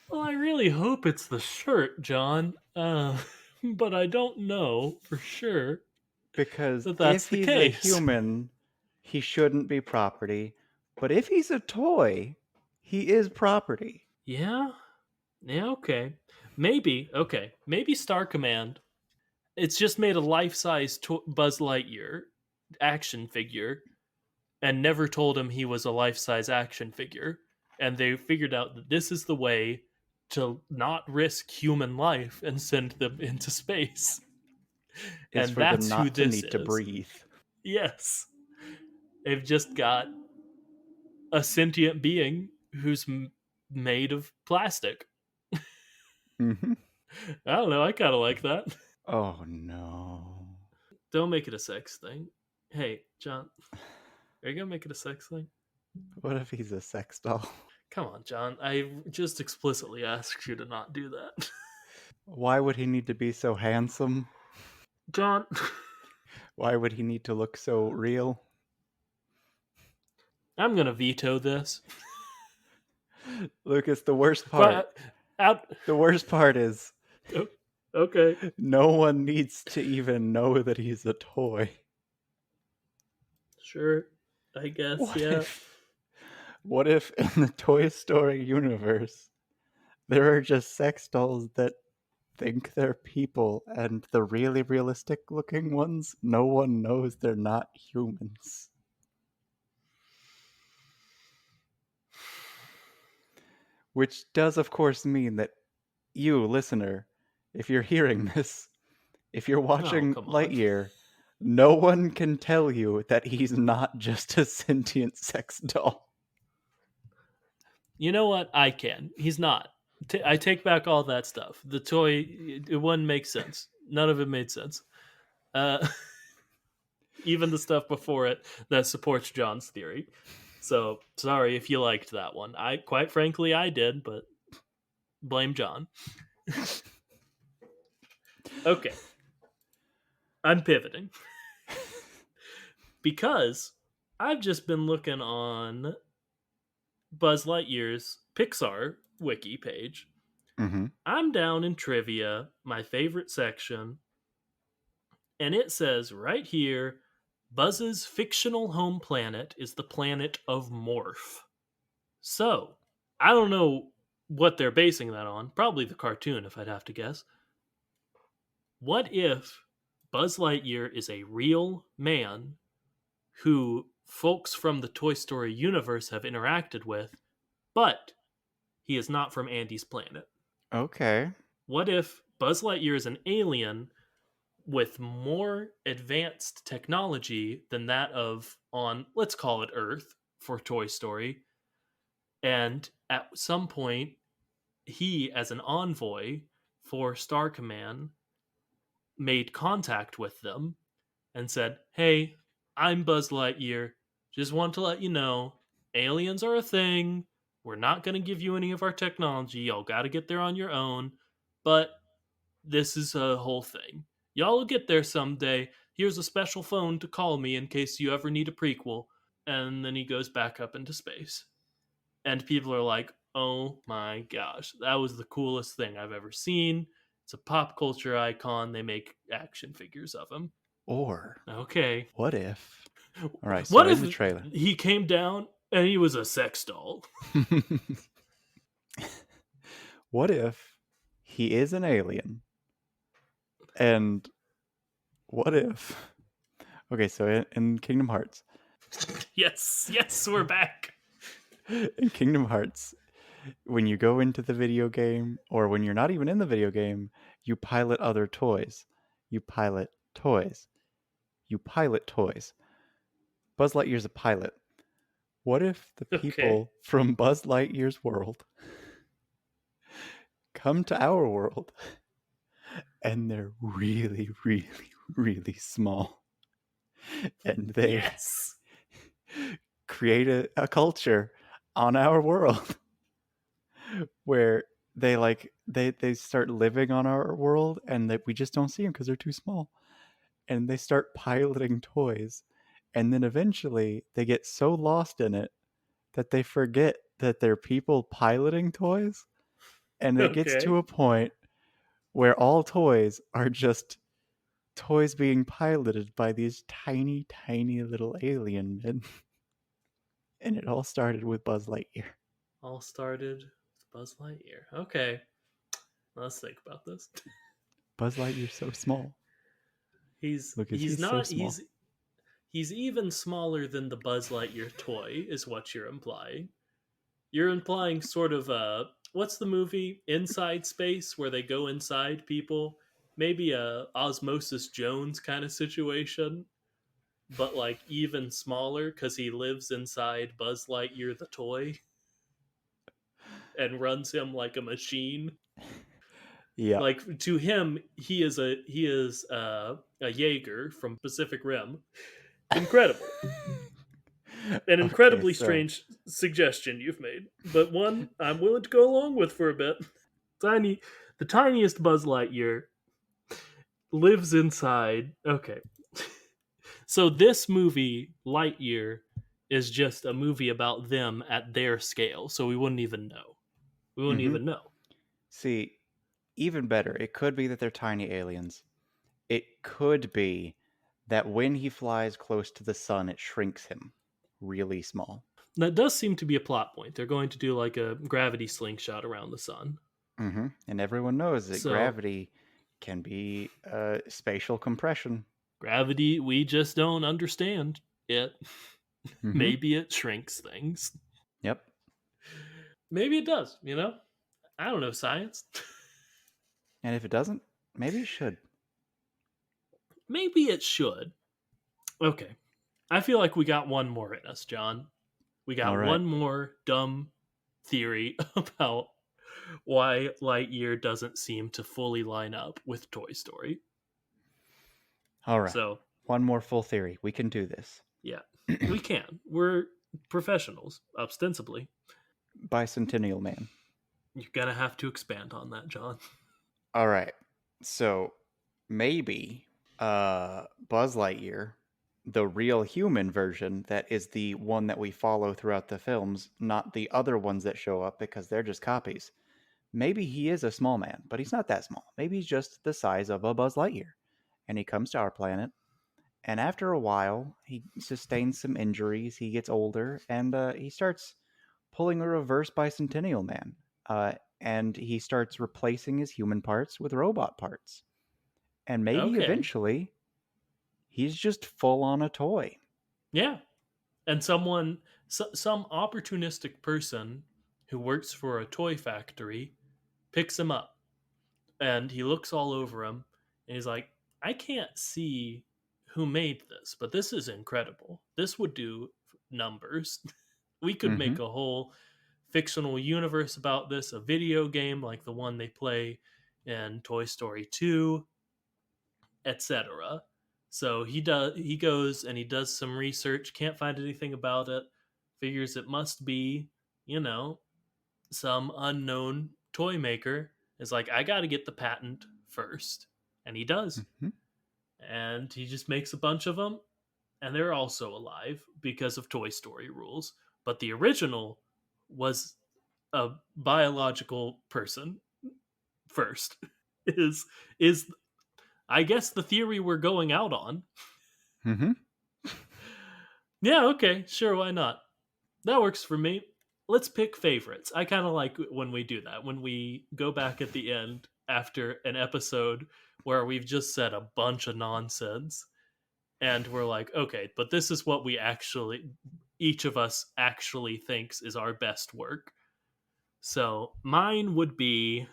Speaker 1: Well, I really hope it's the shirt, John. But I don't know for sure
Speaker 2: Because
Speaker 1: that that's
Speaker 2: if
Speaker 1: the
Speaker 2: he's a
Speaker 1: case.
Speaker 2: human, he shouldn't be property. But if he's a toy, he is property.
Speaker 1: Yeah. Yeah. Okay. Maybe. Okay. Maybe Star Command. It's just made a life-size Buzz Lightyear action figure and never told him he was a life-size action figure. And they figured out that this is the way to not risk human life and send them into space.
Speaker 2: Is
Speaker 1: And
Speaker 2: for them
Speaker 1: that's who
Speaker 2: not to
Speaker 1: this
Speaker 2: need to
Speaker 1: is.
Speaker 2: breathe.
Speaker 1: Yes. They've just got a sentient being who's made of plastic.
Speaker 2: Hmm.
Speaker 1: I don't know. I kind of like that.
Speaker 2: Oh no.
Speaker 1: Don't make it a sex thing. Hey, John, are you gonna make it a sex thing?
Speaker 2: What if he's a sex doll?
Speaker 1: Come on, John. I just explicitly asked you to not do that.
Speaker 2: Why would he need to be so handsome?
Speaker 1: John,
Speaker 2: Why would he need to look so real?
Speaker 1: I'm gonna veto this.
Speaker 2: Lucas, the worst part.
Speaker 1: But out.
Speaker 2: The worst part is
Speaker 1: Okay.
Speaker 2: no one needs to even know that he's a toy.
Speaker 1: Sure. I guess.
Speaker 2: What
Speaker 1: Yeah.
Speaker 2: if what if in the Toy Story universe there are just sex dolls that think they're people and the really realistic looking ones no one knows they're not humans? Which does of course mean that you, listener, if you're hearing this, if you're
Speaker 1: Oh,
Speaker 2: watching
Speaker 1: come on.
Speaker 2: Lightyear, no one can tell you that he's not just a sentient sex doll.
Speaker 1: You know what? I can. He's not. I take back all that stuff. The toy, it wouldn't make sense. None of it made sense. Uh, even the stuff before it that supports John's theory. So sorry if you liked that one. I quite frankly I did, but blame John. Okay, I'm pivoting because I've just been looking on Buzz Lightyear's Pixar wiki page.
Speaker 2: Mm-hmm.
Speaker 1: I'm down in trivia, my favorite section, and it says right here Buzz's fictional home planet is the planet of Morph. So, I don't know what they're basing that on. Probably the cartoon, if I'd have to guess. What if Buzz Lightyear is a real man who folks from the Toy Story universe have interacted with, but he is not from Andy's planet?
Speaker 2: Okay.
Speaker 1: What if Buzz Lightyear is an alien with more advanced technology than that of on, let's call it Earth for Toy Story, and at some point he, as an envoy for Star Command, made contact with them and said, "Hey, I'm Buzz Lightyear. Just want to let you know, aliens are a thing. We're not going to give you any of our technology. Y'all got to get there on your own. But this is a whole thing. Y'all will get there someday. Here's a special phone to call me in case you ever need a prequel." And then he goes back up into space. And people are like, "Oh my gosh, that was the coolest thing I've ever seen. It's a pop culture icon. They make action figures of him."
Speaker 2: Or
Speaker 1: Okay.
Speaker 2: what if? All right, so
Speaker 1: What
Speaker 2: in
Speaker 1: if
Speaker 2: the trailer.
Speaker 1: he came down and he was a sex doll?
Speaker 2: What if he is an alien? And what if? Okay, so in Kingdom Hearts,
Speaker 1: Yes, we're back.
Speaker 2: In Kingdom Hearts, when you go into the video game, or when you're not even in the video game, you pilot other toys. You pilot toys. You pilot toys. Buzz Lightyear's a pilot. What if the
Speaker 1: Okay.
Speaker 2: people from Buzz Lightyear's world come to our world and they're really, really, really small? And they
Speaker 1: Yes.
Speaker 2: create a culture on our world where they start living on our world, and that we just don't see them because they're too small, and they start piloting toys, and then eventually they get so lost in it that they forget that they're people piloting toys, and it gets to
Speaker 1: Okay.
Speaker 2: a point where all toys are just toys being piloted by these tiny, tiny little alien men. And it all started with Buzz Lightyear.
Speaker 1: All started with Buzz Lightyear. Okay. Let's think about this.
Speaker 2: Buzz Lightyear's so small.
Speaker 1: He's
Speaker 2: Lucas,
Speaker 1: he's
Speaker 2: he's so
Speaker 1: not
Speaker 2: small.
Speaker 1: he's even smaller than the Buzz Lightyear toy, is what you're implying. You're implying sort of what's the movie Inside Space where they go inside people? Maybe a Osmosis Jones kind of situation, but like even smaller because he lives inside Buzz Lightyear the toy and runs him like a machine.
Speaker 2: Yeah.
Speaker 1: Like to him, he is a Jaeger from Pacific Rim. Incredible. An
Speaker 2: Okay,
Speaker 1: incredibly
Speaker 2: so
Speaker 1: strange suggestion you've made, but one I'm willing to go along with for a bit. Tiny, the tiniest Buzz Lightyear lives inside. Okay, so this movie Lightyear is just a movie about them at their scale, so we wouldn't even know. We wouldn't
Speaker 2: hmm
Speaker 1: even know.
Speaker 2: see, even better, it could be that they're tiny aliens. It could be that when he flies close to the sun, it shrinks him really small.
Speaker 1: That does seem to be a plot point. They're going to do like a gravity slingshot around the sun.
Speaker 2: And everyone knows that
Speaker 1: So
Speaker 2: gravity can be spatial compression.
Speaker 1: gravity, we just don't understand it.
Speaker 2: hmm
Speaker 1: Maybe it shrinks things.
Speaker 2: Yep.
Speaker 1: Maybe it does, you know? I don't know science.
Speaker 2: And if it doesn't, maybe it should.
Speaker 1: Maybe it should. Okay. I feel like we got one more in us, John. We
Speaker 2: All
Speaker 1: got
Speaker 2: right.
Speaker 1: one more dumb theory about why Lightyear doesn't seem to fully line up with Toy Story.
Speaker 2: All right.
Speaker 1: So,
Speaker 2: One more full theory. We can do this.
Speaker 1: yeah, we can. We're professionals, ostensibly.
Speaker 2: Bicentennial Man.
Speaker 1: You're going to have to expand on that, John.
Speaker 2: All right. So maybe Buzz Lightyear, the real human version that is the one that we follow throughout the films, not the other ones that show up because they're just copies. Maybe he is a small man, but he's not that small. Maybe he's just the size of a Buzz Lightyear. And he comes to our planet, and after a while, he sustains some injuries, he gets older, and he starts pulling a reverse Bicentennial Man. And he starts replacing his human parts with robot parts. And maybe
Speaker 1: Okay.
Speaker 2: eventually, he's just full on a toy.
Speaker 1: Yeah. And some opportunistic person who works for a toy factory picks him up and he looks all over him and he's like, I can't see who made this, but this is incredible. This would do numbers. We could
Speaker 2: Mm-hmm.
Speaker 1: make a whole fictional universe about this, a video game like the one they play in Toy Story 2, etc. So he goes and he does some research, can't find anything about it, figures it must be, you know, some unknown toy maker is like, I got to get the patent first. And he does.
Speaker 2: Mm-hmm.
Speaker 1: And he just makes a bunch of them. And they're also alive because of Toy Story rules. But the original was a biological person first. Is I guess the theory we're going out on.
Speaker 2: Mm-hmm.
Speaker 1: Yeah, okay, sure, why not? That works for me. Let's pick favorites. I kind of like when we do that, when we go back at the end after an episode where we've just said a bunch of nonsense and we're like, okay, but this is what we actually, each of us actually thinks is our best work. So mine would be,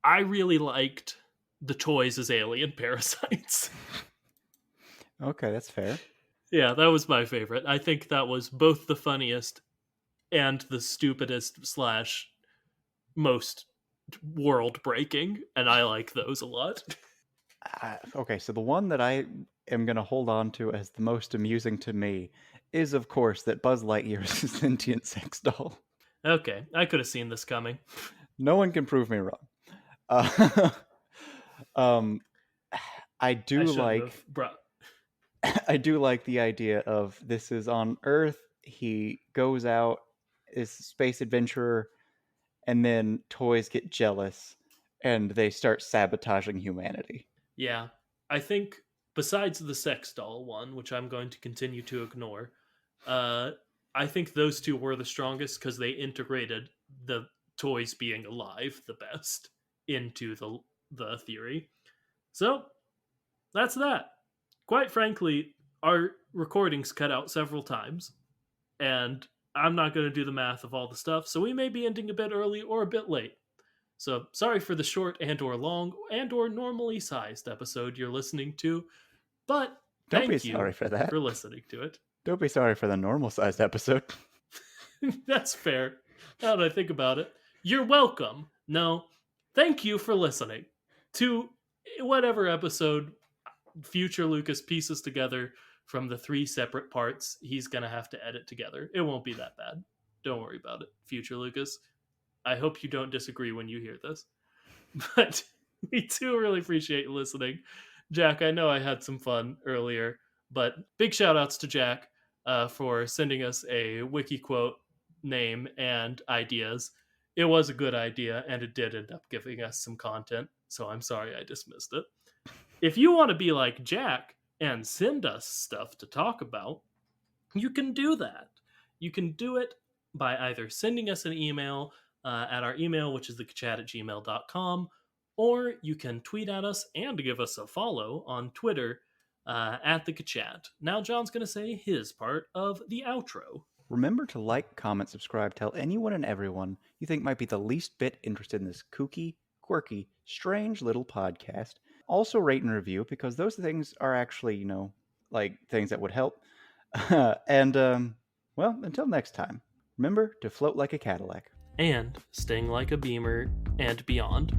Speaker 1: I really liked the toys as alien parasites.
Speaker 2: Okay, that's fair.
Speaker 1: Yeah, that was my favorite. I think that was both the funniest and the stupidest slash most world breaking, and I like those a lot.
Speaker 2: Okay, so the one that I am going to hold on to as the most amusing to me is, of course, that Buzz Lightyear is a sentient sex doll.
Speaker 1: Okay, I could have seen this coming.
Speaker 2: No one can prove me wrong. Uh, um, I
Speaker 1: I
Speaker 2: do
Speaker 1: shouldn't
Speaker 2: like
Speaker 1: have brought.
Speaker 2: I do like the idea of this is on Earth. He goes out, is a space adventurer, and then toys get jealous and they start sabotaging humanity.
Speaker 1: Yeah, I think besides the sex doll one, which I'm going to continue to ignore, uh, I think those two were the strongest because they integrated the toys being alive the best into the theory. So that's that. Quite frankly, our recordings cut out several times, and I'm not going to do the math of all the stuff, so we may be ending a bit early or a bit late. So sorry for the short and or long and or normally sized episode you're listening to, but
Speaker 2: Don't be
Speaker 1: thank
Speaker 2: sorry
Speaker 1: you
Speaker 2: for that.
Speaker 1: for listening to it.
Speaker 2: Don't be sorry for the normal sized episode.
Speaker 1: That's fair. Now that I think about it, you're welcome. No, thank you for listening to whatever episode future Lucas pieces together from the 3 separate parts he's going to have to edit together. It won't be that bad. Don't worry about it, future Lucas. I hope you don't disagree when you hear this. But we do really appreciate you listening. Jack, I know I had some fun earlier, but big shout outs to Jack for sending us a Wiki Quote name and ideas. It was a good idea, and it did end up giving us some content, so I'm sorry I dismissed it. If you want to be like Jack and send us stuff to talk about, you can do that. You can do it by either sending us an email at our email, which is thechat@gmail.com, or you can tweet at us and give us a follow on Twitter at the Kachat. Now, John's going to say his part of the outro.
Speaker 2: Remember to like, comment, subscribe, tell anyone and everyone you think might be the least bit interested in this kooky, quirky, strange little podcast. Also, rate and review because those things are actually, like things that would help. And, well, until next time, remember to float like a Cadillac.
Speaker 1: And sting like a beamer and beyond.